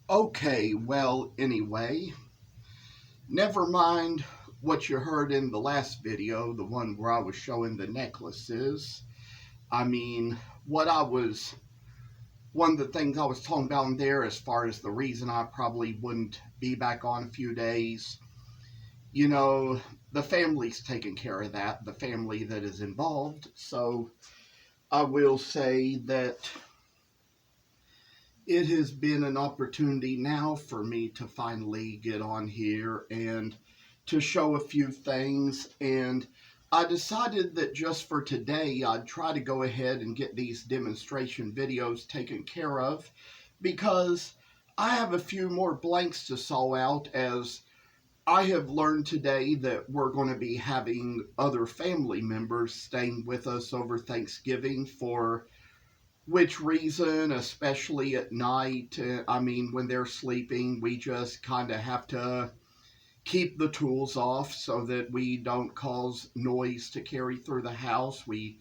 Okay, well, anyway, never mind what you heard in the last video, the one where I was showing the necklaces. I mean, what I was, one of the things I was talking about in there as far as the reason I probably wouldn't be back on a few days, you know, the family's taking care of that, the family that is involved. So I will say that it has been an opportunity now for me to finally get on here and to show a few things. And I decided that just for today, I'd try to go ahead and get these demonstration videos taken care of because I have a few more blanks to saw out, as I have learned today that we're going to be having other family members staying with us over Thanksgiving, for which reason, especially at night, I mean, when they're sleeping, we just kind of have to keep the tools off so that we don't cause noise to carry through the house. We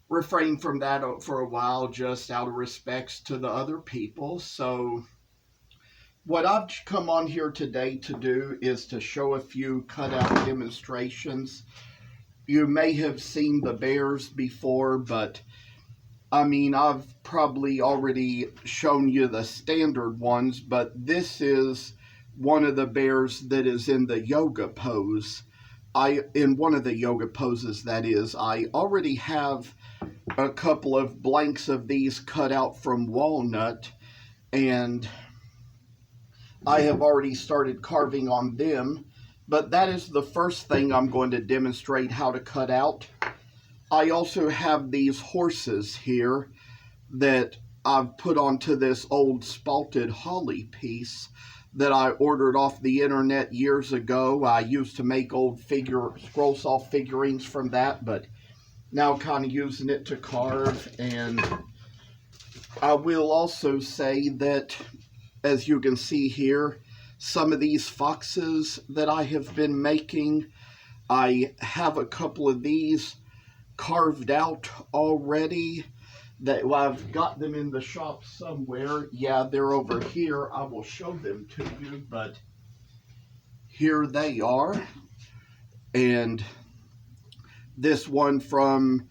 refrain from that for a while just out of respects to the other people. So, what I've come on here today to do is to show a few cutout demonstrations. You may have seen the bears before, but I mean, I've probably already shown you the standard ones, but this is one of the bears that is in the yoga pose. In one of the yoga poses, that is, I already have a couple of blanks of these cut out from walnut, and I have already started carving on them, but that is the first thing I'm going to demonstrate how to cut out. I also have these horses here that I've put onto this old spalted holly piece that I ordered off the internet years ago. I used to make old scroll saw figurines from that, but now kind of using it to carve. And I will also say that, as you can see here, some of these foxes that I have been making, I have a couple of these carved out already. That, well, I've got them in the shop somewhere. Yeah, they're over here. I will show them to you, but here they are. And this one from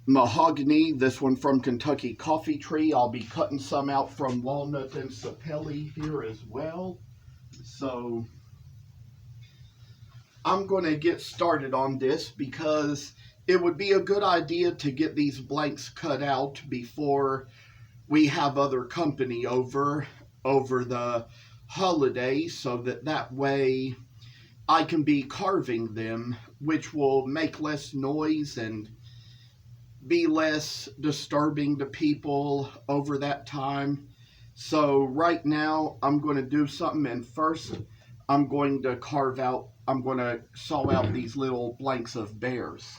Mahogany, this one from Kentucky Coffee Tree. I'll be cutting some out from Walnut and Sapelli here as well. So I'm going to get started on this because it would be a good idea to get these blanks cut out before we have other company over the holidays, so that way I can be carving them, which will make less noise and be less disturbing to people over that time. So right now I'm going to do something, and first I'm going to saw out these little blanks of bears.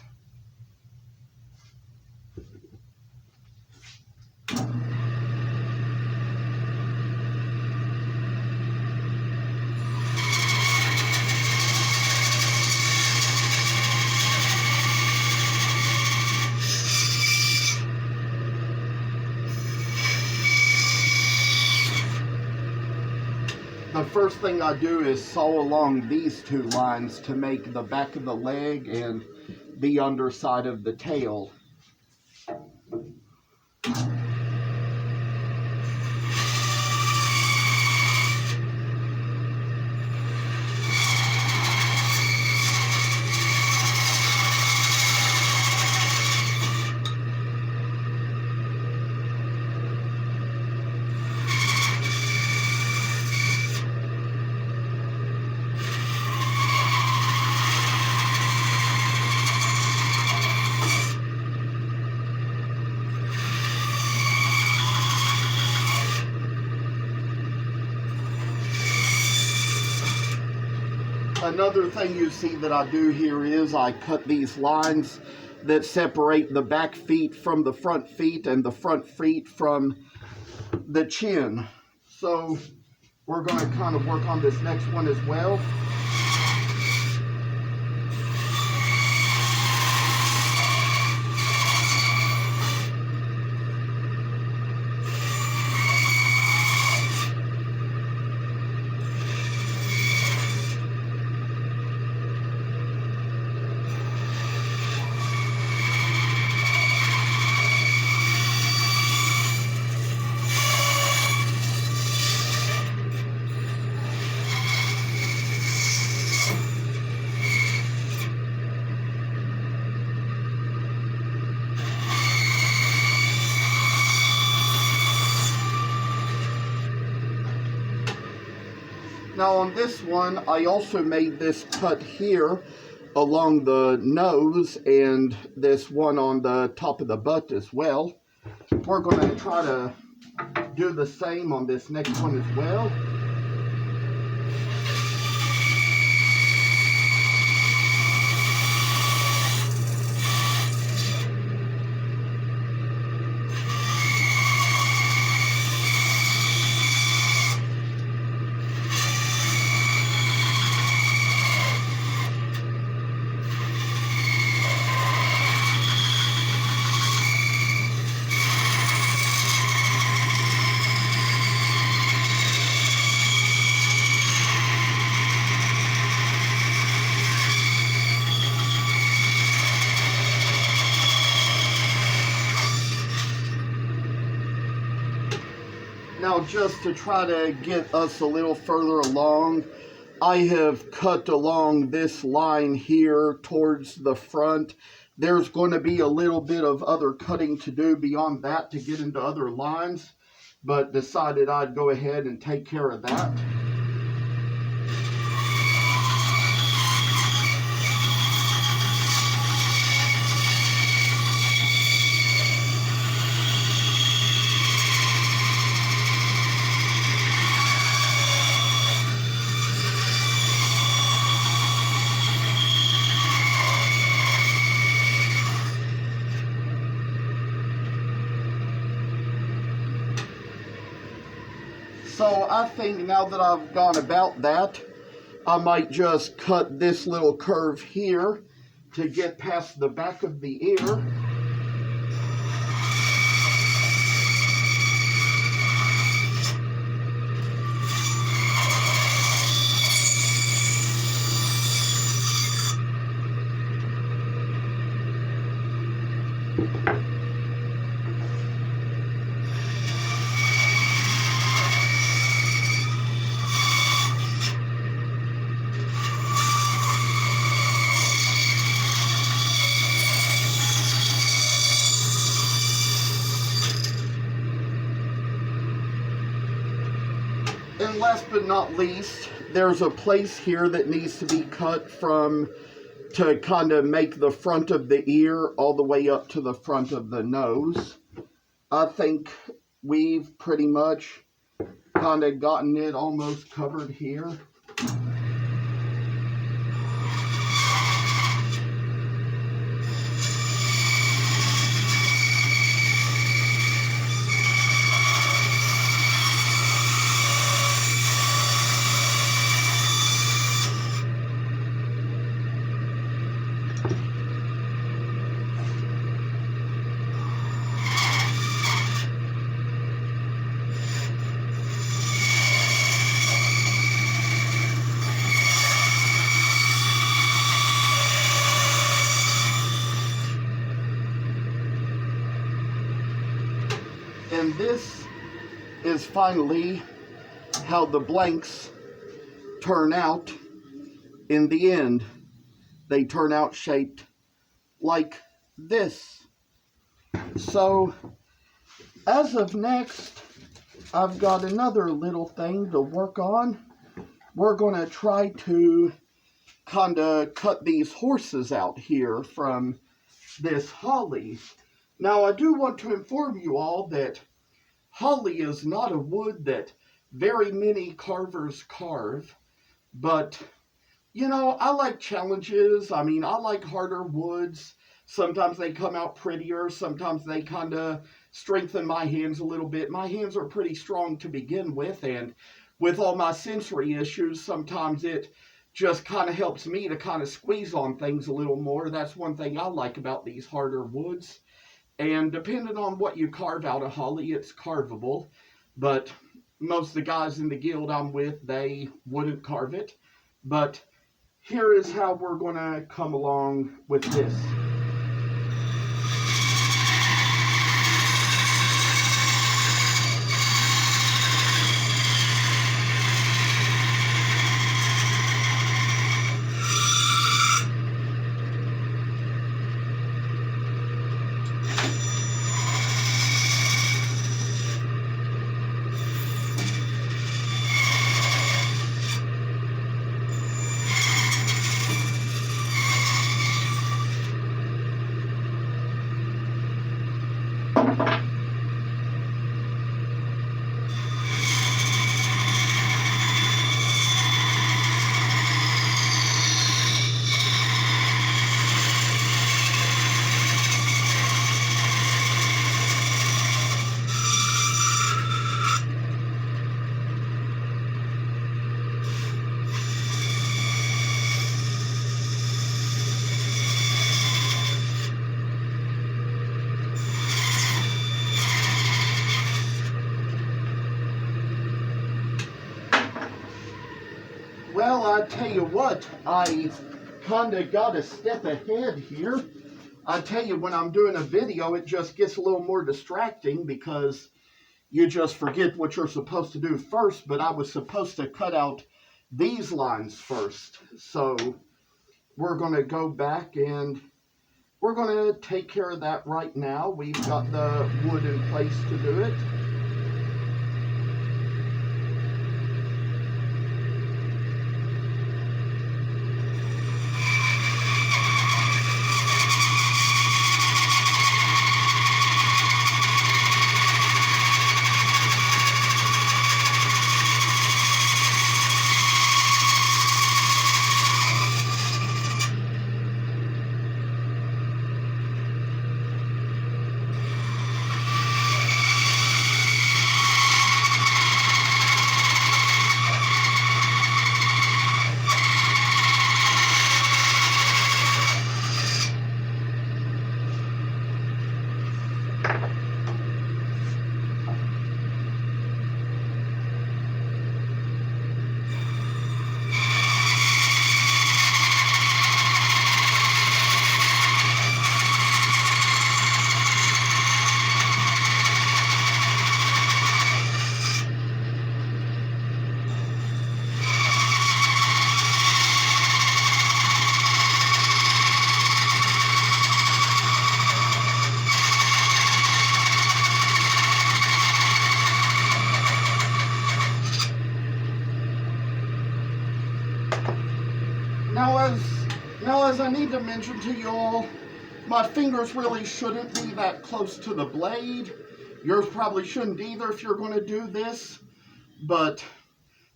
The first thing I do is saw along these two lines to make the back of the leg and the underside of the tail. Another thing you see that I do here is I cut these lines that separate the back feet from the front feet and the front feet from the chin. So we're going to kind of work on this next one as well. Now on this one, I also made this cut here along the nose and this one on the top of the butt as well. We're going to try to do the same on this next one as well. Now, just to try to get us a little further along, I have cut along this line here towards the front. There's going to be a little bit of other cutting to do beyond that to get into other lines, but decided I'd go ahead and take care of that. So I think now that I've gone about that, I might just cut this little curve here to get past the back of the ear. And last but not least, there's a place here that needs to be cut from to kind of make the front of the ear all the way up to the front of the nose. I think we've pretty much kind of gotten it almost covered here. And this is finally how the blanks turn out in the end. They turn out shaped like this. So, as of next, I've got another little thing to work on. We're going to try to kind of cut these horses out here from this holly. Now, I do want to inform you all that holly is not a wood that very many carvers carve, but, you know, I like challenges. I mean, I like harder woods. Sometimes they come out prettier. Sometimes they kind of strengthen my hands a little bit. My hands are pretty strong to begin with, and with all my sensory issues, sometimes it just kind of helps me to kind of squeeze on things a little more. That's one thing I like about these harder woods. And depending on what you carve out of holly, it's carvable. But most of the guys in the guild I'm with, they wouldn't carve it. But here is how we're going to come along with this. Well, I tell you what, I kind of got a step ahead here. I tell you, when I'm doing a video, it just gets a little more distracting because you just forget what you're supposed to do first, but I was supposed to cut out these lines first. So we're going to go back and we're going to take care of that right now. We've got the wood in place to do it. Now as I need to mention to you all, my fingers really shouldn't be that close to the blade. Yours probably shouldn't either if you're going to do this, but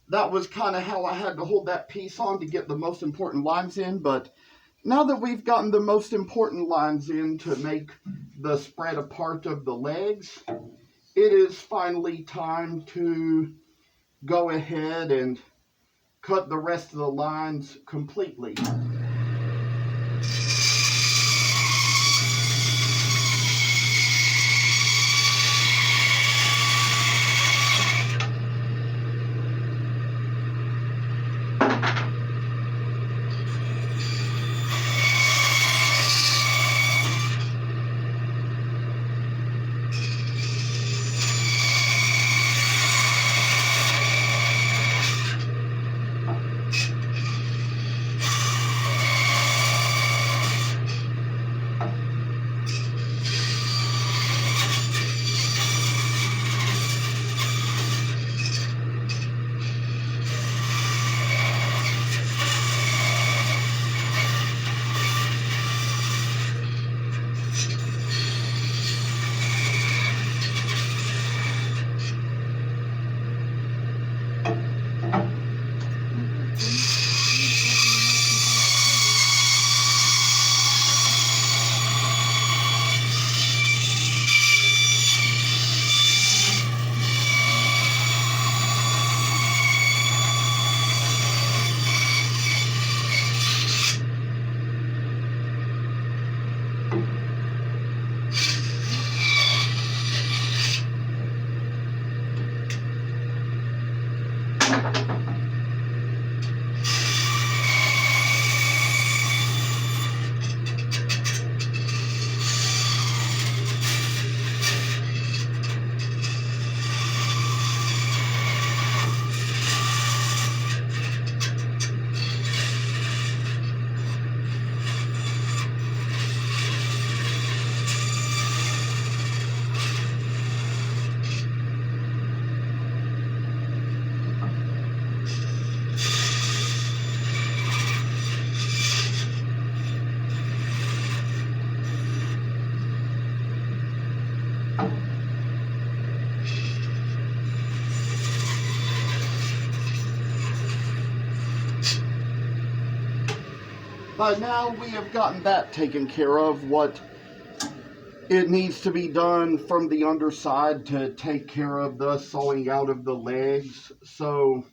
that was kind of how I had to hold that piece on to get the most important lines in. But now that we've gotten the most important lines in to make the spread apart of the legs, it is finally time to go ahead and cut the rest of the lines completely. By now we have gotten that taken care of, what it needs to be done from the underside to take care of the sawing out of the legs. So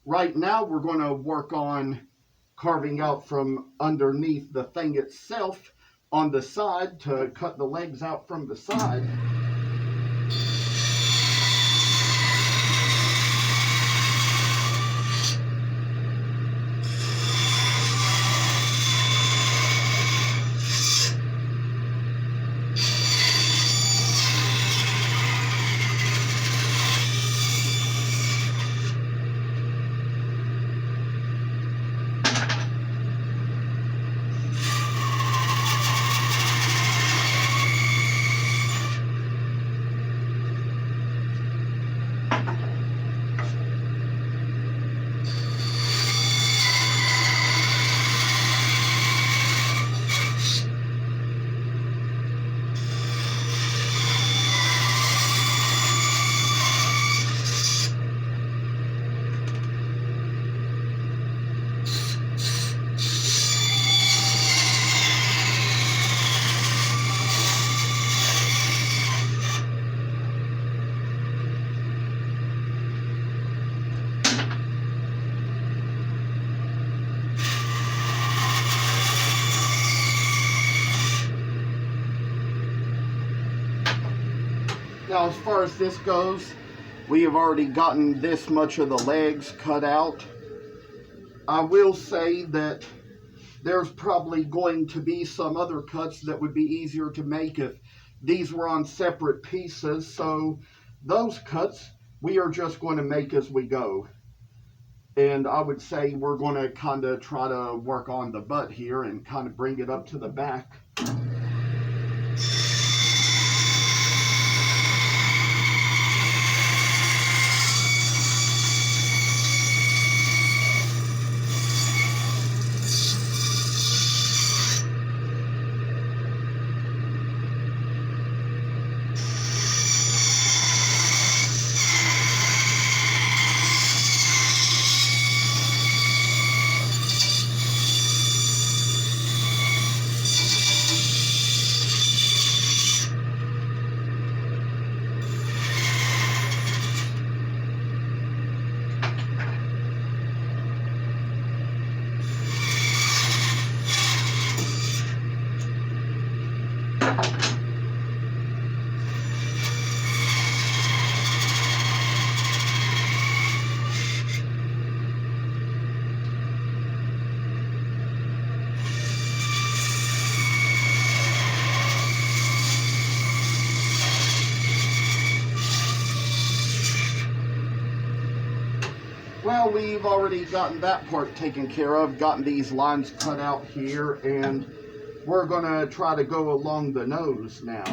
right now we're going to work on carving out from underneath the thing itself on the side to cut the legs out from the side. Now, as far as this goes, we have already gotten this much of the legs cut out. I will say that there's probably going to be some other cuts that would be easier to make if these were on separate pieces. So those cuts we are just going to make as we go. And I would say we're going to kind of try to work on the butt here and kind of bring it up to the back. Well, we've already gotten that part taken care of, gotten these lines cut out here, and we're going to try to go along the nose now.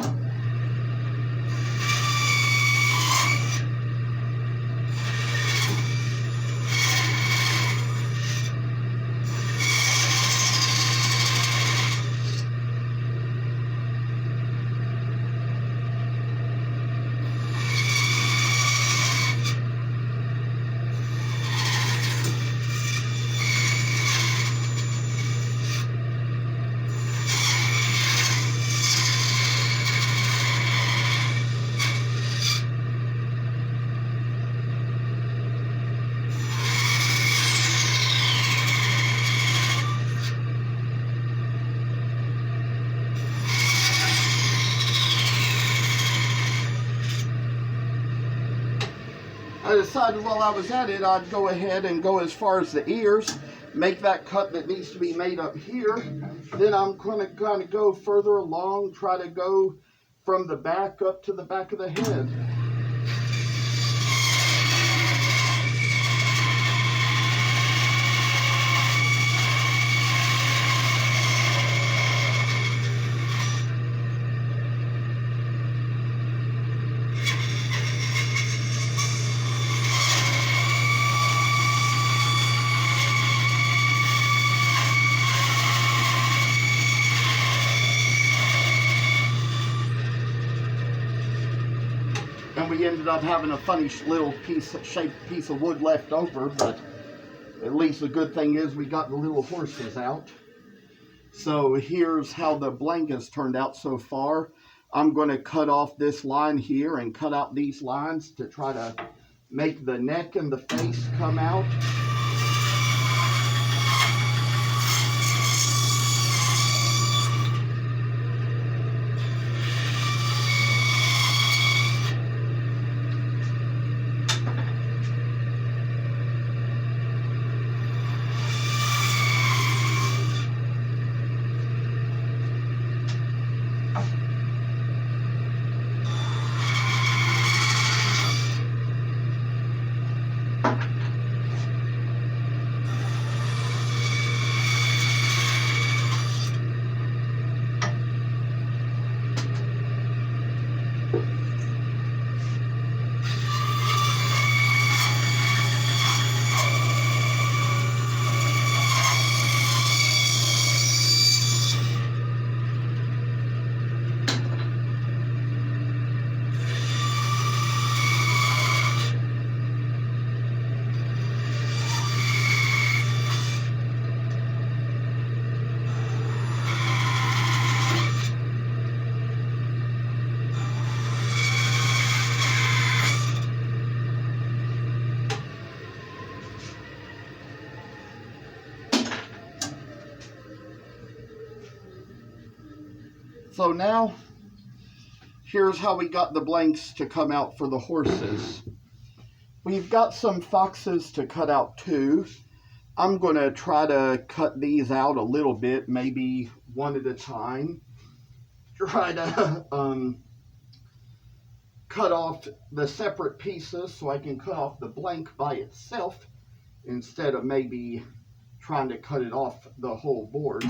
I decided while I was at it, I'd go ahead and go as far as the ears, make that cut that needs to be made up here. Then I'm going to kind of go further along, try to go from the back up to the back of the head. And we ended up having a funny little shaped piece of wood left over, but at least the good thing is we got the little horses out. So here's how the blankets turned out so far. I'm going to cut off this line here and cut out these lines to try to make the neck and the face come out. So now, here's how we got the blanks to come out for the horses. We've got some foxes to cut out too. I'm going to try to cut these out a little bit, maybe one at a time. Try to cut off the separate pieces so I can cut off the blank by itself instead of maybe trying to cut it off the whole board.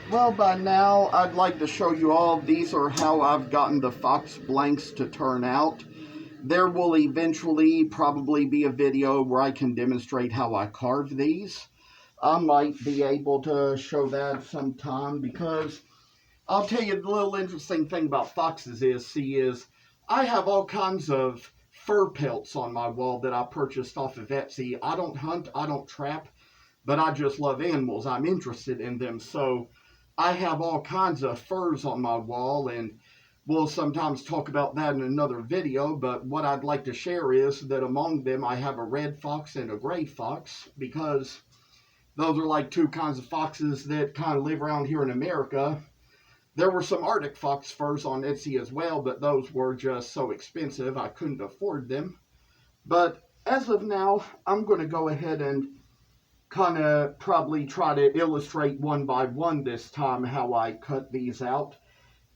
Well, by now, I'd like to show you all. These are how I've gotten the fox blanks to turn out. There will eventually probably be a video where I can demonstrate how I carve these. I might be able to show that sometime because I'll tell you the little interesting thing about foxes is I have all kinds of fur pelts on my wall that I purchased off of Etsy. I don't hunt, I don't trap, but I just love animals. I'm interested in them, so I have all kinds of furs on my wall, and we'll sometimes talk about that in another video, but what I'd like to share is that among them I have a red fox and a gray fox, because those are like two kinds of foxes that kind of live around here in America. There were some Arctic fox furs on Etsy as well, but those were just so expensive I couldn't afford them. But as of now, I'm going to go ahead and kind of probably try to illustrate one by one this time how I cut these out.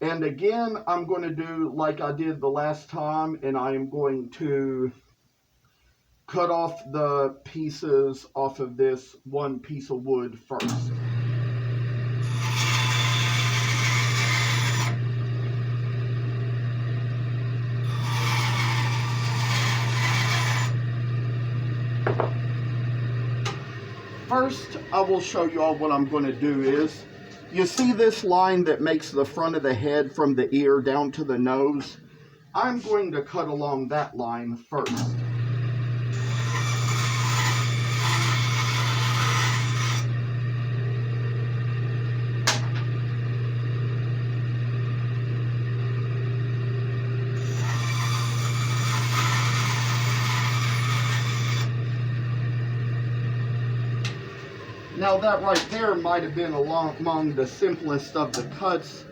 And again, I'm going to do like I did the last time, and I am going to cut off the pieces off of this one piece of wood first. first, I will show you all what I'm going to do is, you see this line that makes the front of the head from the ear down to the nose? I'm going to cut along that line first. Now that right there might have been among the simplest of the cuts,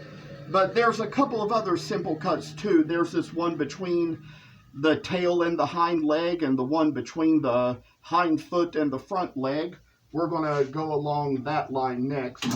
but there's a couple of other simple cuts too. There's this one between the tail and the hind leg, and the one between the hind foot and the front leg. We're going to go along that line next.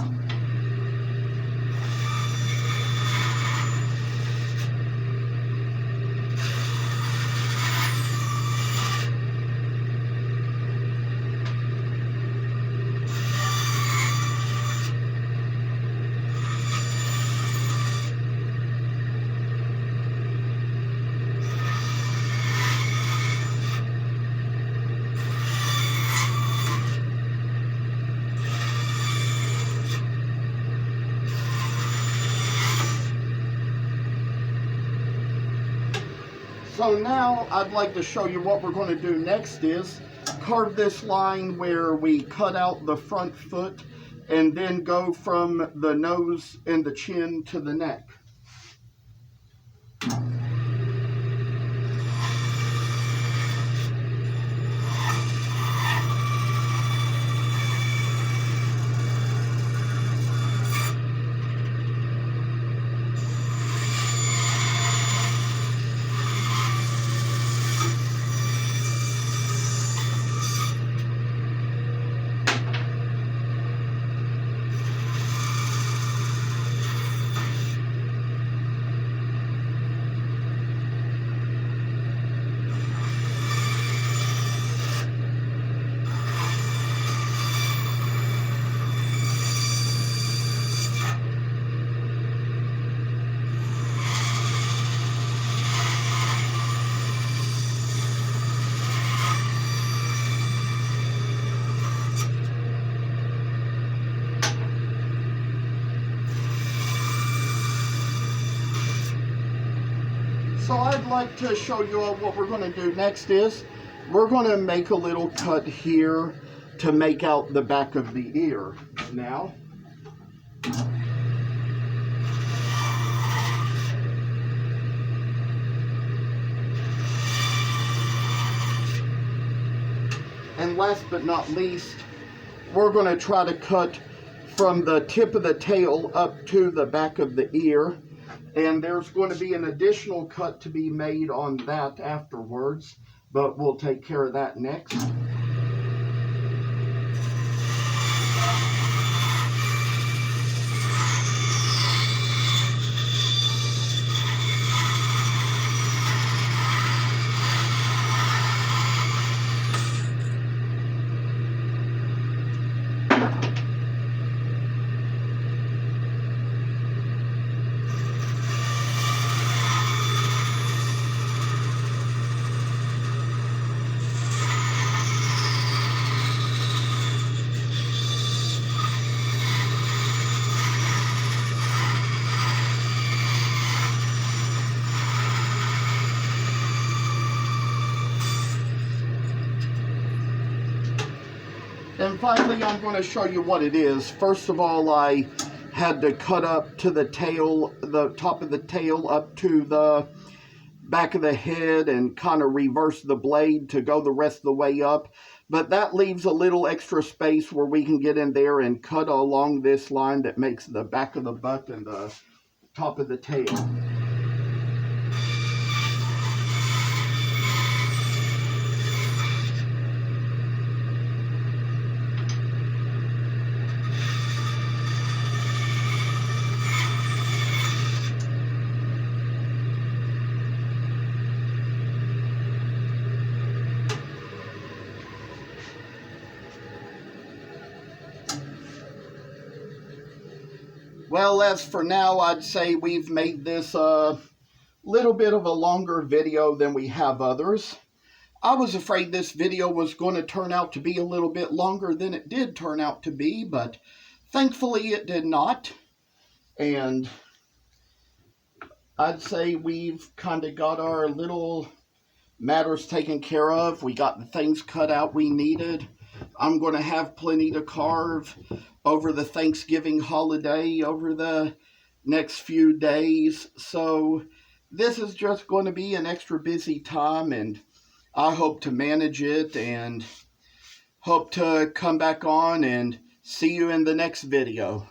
So now I'd like to show you what we're going to do next is carve this line where we cut out the front foot and then go from the nose and the chin to the neck. So I'd like to show you all what we're going to do next is we're going to make a little cut here to make out the back of the ear. Now, and last but not least, we're going to try to cut from the tip of the tail up to the back of the ear. And there's going to be an additional cut to be made on that afterwards, but we'll take care of that next. And finally, I'm going to show you what it is. First of all, I had to cut up to the tail, the top of the tail up to the back of the head and kind of reverse the blade to go the rest of the way up. But that leaves a little extra space where we can get in there and cut along this line that makes the back of the butt and the top of the tail. Well, as for now, I'd say we've made this a little bit of a longer video than we have others. I was afraid this video was going to turn out to be a little bit longer than it did turn out to be, but thankfully it did not. And I'd say we've kind of got our little matters taken care of. We got the things cut out we needed. I'm going to have plenty to carve over the Thanksgiving holiday, over the next few days. So this is just going to be an extra busy time, and I hope to manage it and hope to come back on and see you in the next video.